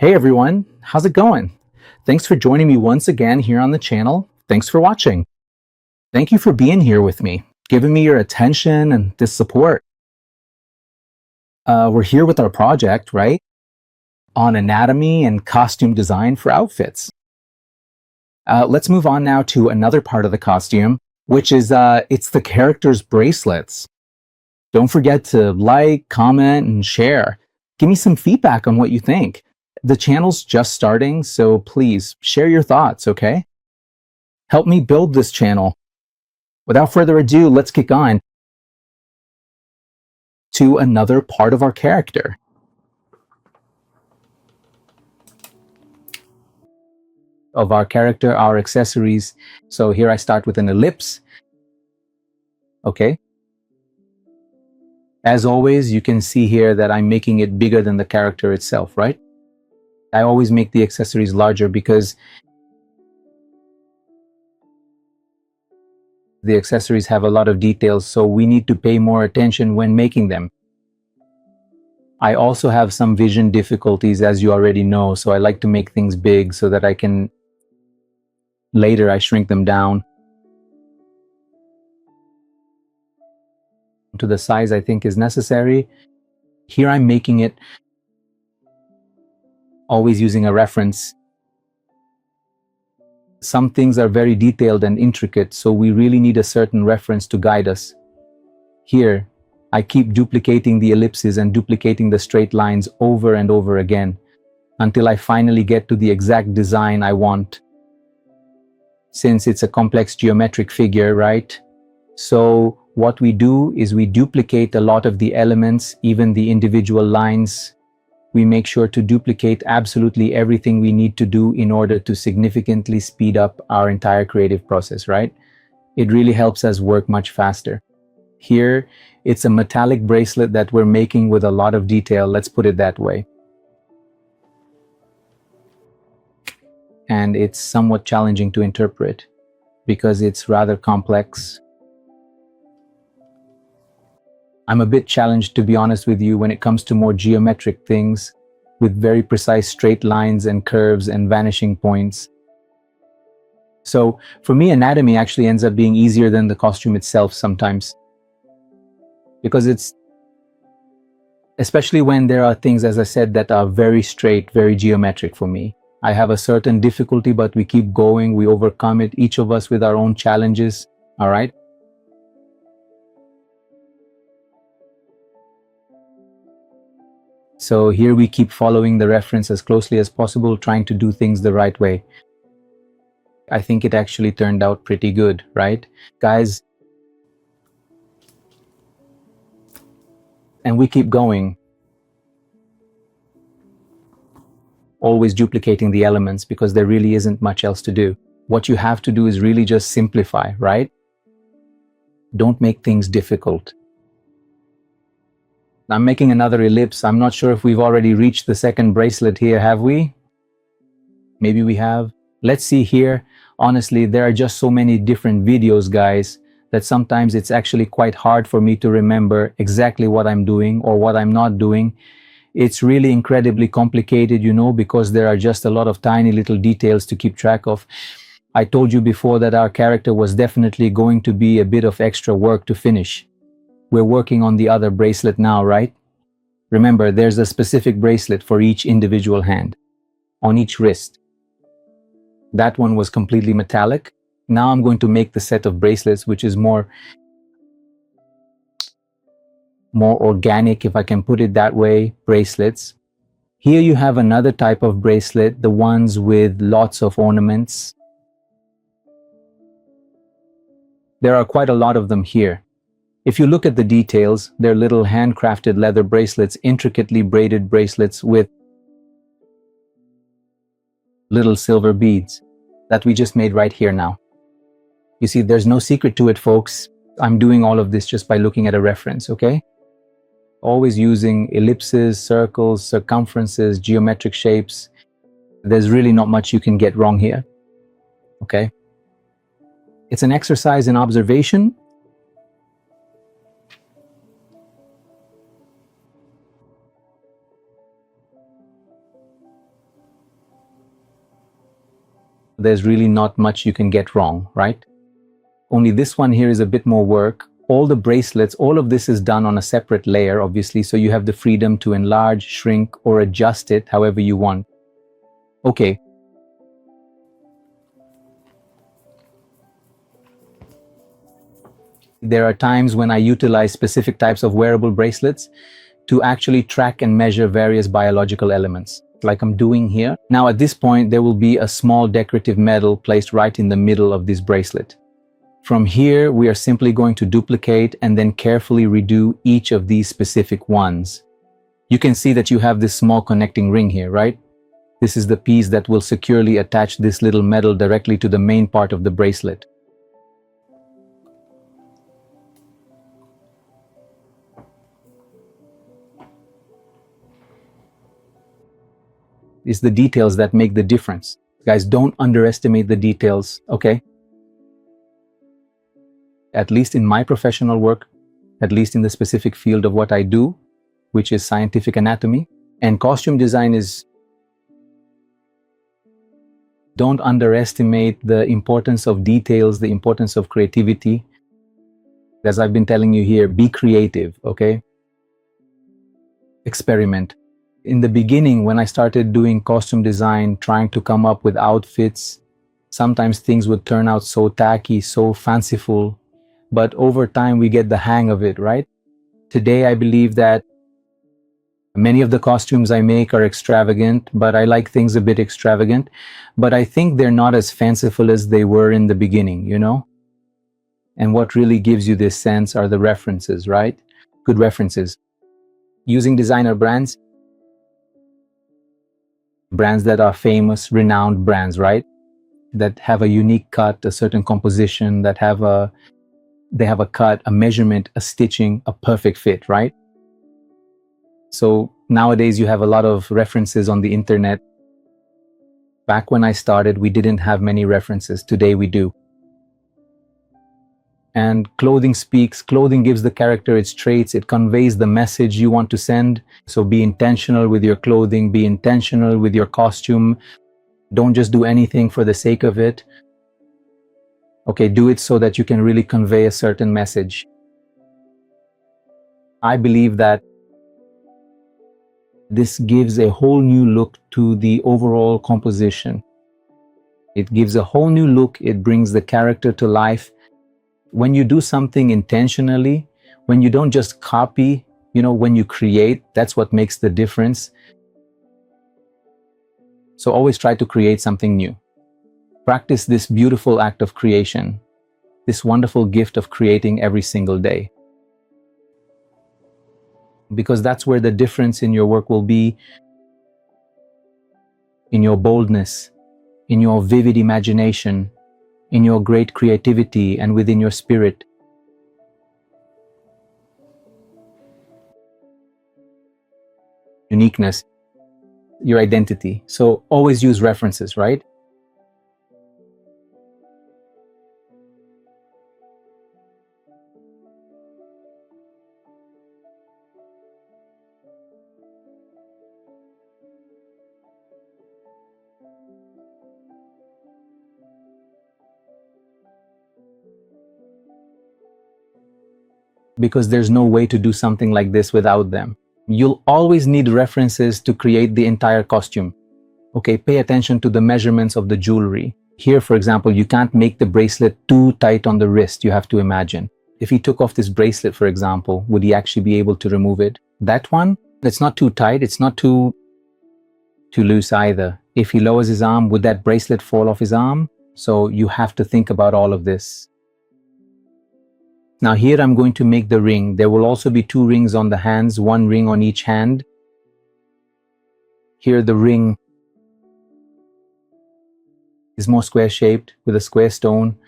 Hey everyone, how's it going? Thanks for joining me once again here on the channel. Thanks for watching. Thank you for being here with me, giving me your attention and this support. We're here with our project, right? On anatomy and costume design for outfits. Let's move on now to another part of the costume, which is it's the character's bracelets. Don't forget to like, comment, and share. Give me some feedback on what you think. The channel's just starting, so please share your thoughts, okay? Help me build this channel. Without further ado, let's kick on to another part of our character. Of our character, our accessories. So here I start with an ellipse. Okay. As always, you can see here that I'm making it bigger than the character itself, right? I always make the accessories larger because the accessories have a lot of details, so we need to pay more attention when making them. I also have some vision difficulties, as you already know, so I like to make things big so that I can later I shrink them down to the size I think is necessary. Here I'm making it always using a reference. Some things are very detailed and intricate, so we really need a certain reference to guide us. Here, I keep duplicating the ellipses and duplicating the straight lines over and over again until I finally get to the exact design I want. Since it's a complex geometric figure, right? So what we do is we duplicate a lot of the elements, even the individual lines. We make sure to duplicate absolutely everything we need to do in order to significantly speed up our entire creative process, right? It really helps us work much faster. Here, it's a metallic bracelet that we're making with a lot of detail, let's put it that way. And it's somewhat challenging to interpret because it's rather complex. I'm a bit challenged, to be honest with you, when it comes to more geometric things with very precise straight lines and curves and vanishing points. So for me, anatomy actually ends up being easier than the costume itself sometimes, because it's, especially when there are things, as I said, that are very straight, very geometric for me. I have a certain difficulty, but we keep going, we overcome it, each of us with our own challenges, all right? So here we keep following the reference as closely as possible, trying to do things the right way. I think it actually turned out pretty good, right, guys? And we keep going, always duplicating the elements because there really isn't much else to do. What you have to do is really just simplify, right? Don't make things difficult. I'm making another ellipse. I'm not sure if we've already reached the second bracelet here, have we? Maybe we have. Let's see here. Honestly, there are just so many different videos, guys, that sometimes it's actually quite hard for me to remember exactly what I'm doing or what I'm not doing. It's really incredibly complicated, you know, because there are just a lot of tiny little details to keep track of. I told you before that our character was definitely going to be a bit of extra work to finish. We're working on the other bracelet now, right? Remember, there's a specific bracelet for each individual hand, on each wrist. That one was completely metallic. Now I'm going to make the set of bracelets, which is more organic, if I can put it that way, bracelets. Here you have another type of bracelet, the ones with lots of ornaments. There are quite a lot of them here. If you look at the details, they're little handcrafted leather bracelets, intricately braided bracelets with little silver beads that we just made right here now. You see, there's no secret to it, folks. I'm doing all of this just by looking at a reference, okay? Always using ellipses, circles, circumferences, geometric shapes. There's really not much you can get wrong here, okay? It's an exercise in observation. there's really not much you can get wrong, right? Only this one here is a bit more work. All the bracelets, all of this is done on a separate layer, obviously, so you have the freedom to enlarge, shrink, or adjust it however you want. Okay. There are times when I utilize specific types of wearable bracelets to actually track and measure various biological elements, like I'm doing here. Now at this point, there will be a small decorative medal placed right in the middle of this bracelet. From here, we are simply going to duplicate and then carefully redo each of these specific ones. You can see that you have this small connecting ring here, right? This is the piece that will securely attach this little medal directly to the main part of the bracelet. It's the details that make the difference. Guys, don't underestimate the details, okay? At least in my professional work, at least in the specific field of what I do, which is scientific anatomy, and costume design is... Don't underestimate the importance of details, the importance of creativity. As I've been telling you here, be creative, okay? Experiment. In the beginning, when I started doing costume design, trying to come up with outfits, sometimes things would turn out so tacky, so fanciful, but over time we get the hang of it, right? Today, I believe that many of the costumes I make are extravagant, but I like things a bit extravagant, but I think they're not as fanciful as they were in the beginning, you know? And what really gives you this sense are the references, right? Good references. Using designer brands that are famous, renowned brands, right? That have a unique cut, a certain composition, they have a cut, a measurement, a stitching, a perfect fit, right? So nowadays you have a lot of references on the internet. Back when I started, we didn't have many references. Today we do. And clothing speaks, clothing gives the character its traits, it conveys the message you want to send. So be intentional with your clothing, be intentional with your costume. Don't just do anything for the sake of it. Okay, do it so that you can really convey a certain message. I believe that this gives a whole new look to the overall composition. It gives a whole new look, it brings the character to life. When you do something intentionally, when you don't just copy, you know, when you create, that's what makes the difference. So always try to create something new. Practice this beautiful act of creation, this wonderful gift of creating every single day. Because that's where the difference in your work will be, in your boldness, in your vivid imagination, in your great creativity, and within your spirit. Uniqueness, your identity. So always use references, right? Because there's no way to do something like this without them. You'll always need references to create the entire costume. Okay, pay attention to the measurements of the jewelry. Here, for example, you can't make the bracelet too tight on the wrist, you have to imagine. If he took off this bracelet, for example, would he actually be able to remove it? That one, it's not too tight, it's not too loose either. If he lowers his arm, would that bracelet fall off his arm? So you have to think about all of this. Now here I'm going to make the ring. There will also be 2 rings on the hands, 1 ring on each hand. Here the ring is more square shaped with a square stone.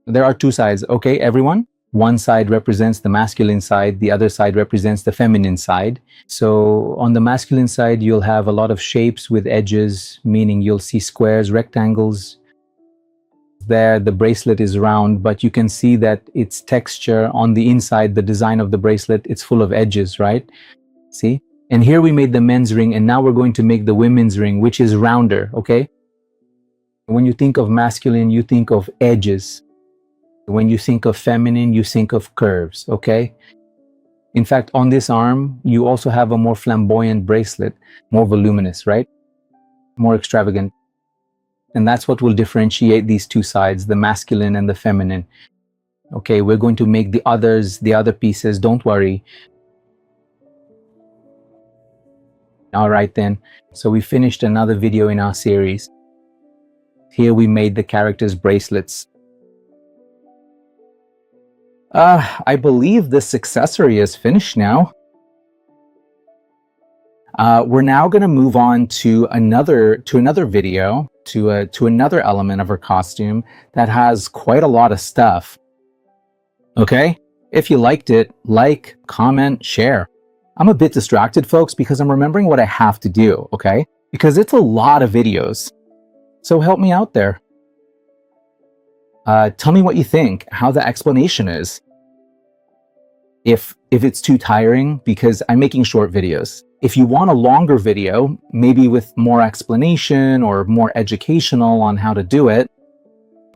There are 2 sides, okay, everyone? One side represents the masculine side, the other side represents the feminine side. So on the masculine side, you'll have a lot of shapes with edges, meaning you'll see squares, rectangles. There, the bracelet is round, but you can see that its texture on the inside, the design of the bracelet, it's full of edges, right? See? And here we made the men's ring, and now we're going to make the women's ring, which is rounder, okay? When you think of masculine, you think of edges. When you think of feminine, you think of curves, okay? In fact, on this arm, you also have a more flamboyant bracelet, more voluminous, right? More extravagant. And that's what will differentiate these two sides, the masculine and the feminine. Okay, we're going to make the other pieces, don't worry. All right then, so we finished another video in our series. Here we made the characters' bracelets. I believe this accessory is finished now. We're now going to move on to another video, to another element of her costume that has quite a lot of stuff. Okay, if you liked it, like, comment, share. I'm a bit distracted, folks, because I'm remembering what I have to do, okay? Because it's a lot of videos. So help me out there. Tell me what you think, how the explanation is. If it's too tiring, because I'm making short videos. If you want a longer video, maybe with more explanation or more educational on how to do it,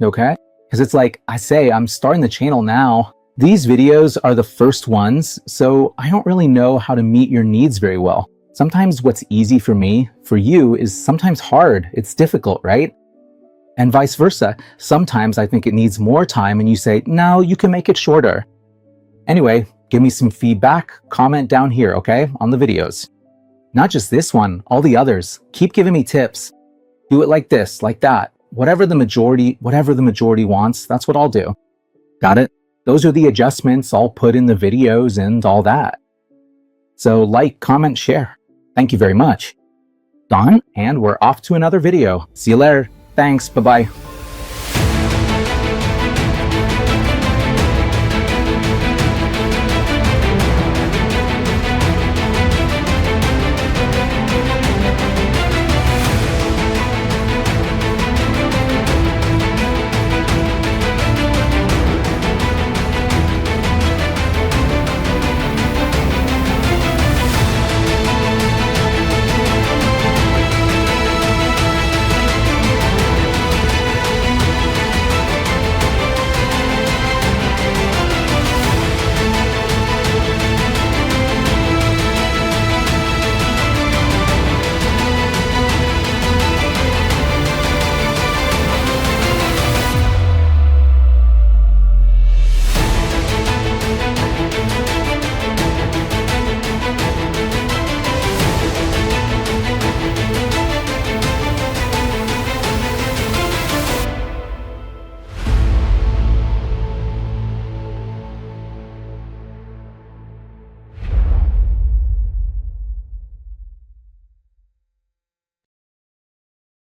okay? Because it's like I say, I'm starting the channel now. These videos are the first ones, so I don't really know how to meet your needs very well. Sometimes what's easy for me, for you, is sometimes hard. It's difficult, right? And vice versa. Sometimes I think it needs more time and you say, no, you can make it shorter. Anyway, give me some feedback, comment down here, okay, on the videos. Not just this one, all the others. Keep giving me tips. Do it like this, like that. Whatever the majority wants, that's what I'll do. Got it? Those are the adjustments I'll put in the videos and all that. So like, comment, share. Thank you very much. Done, and we're off to another video. See you later. Thanks, bye-bye.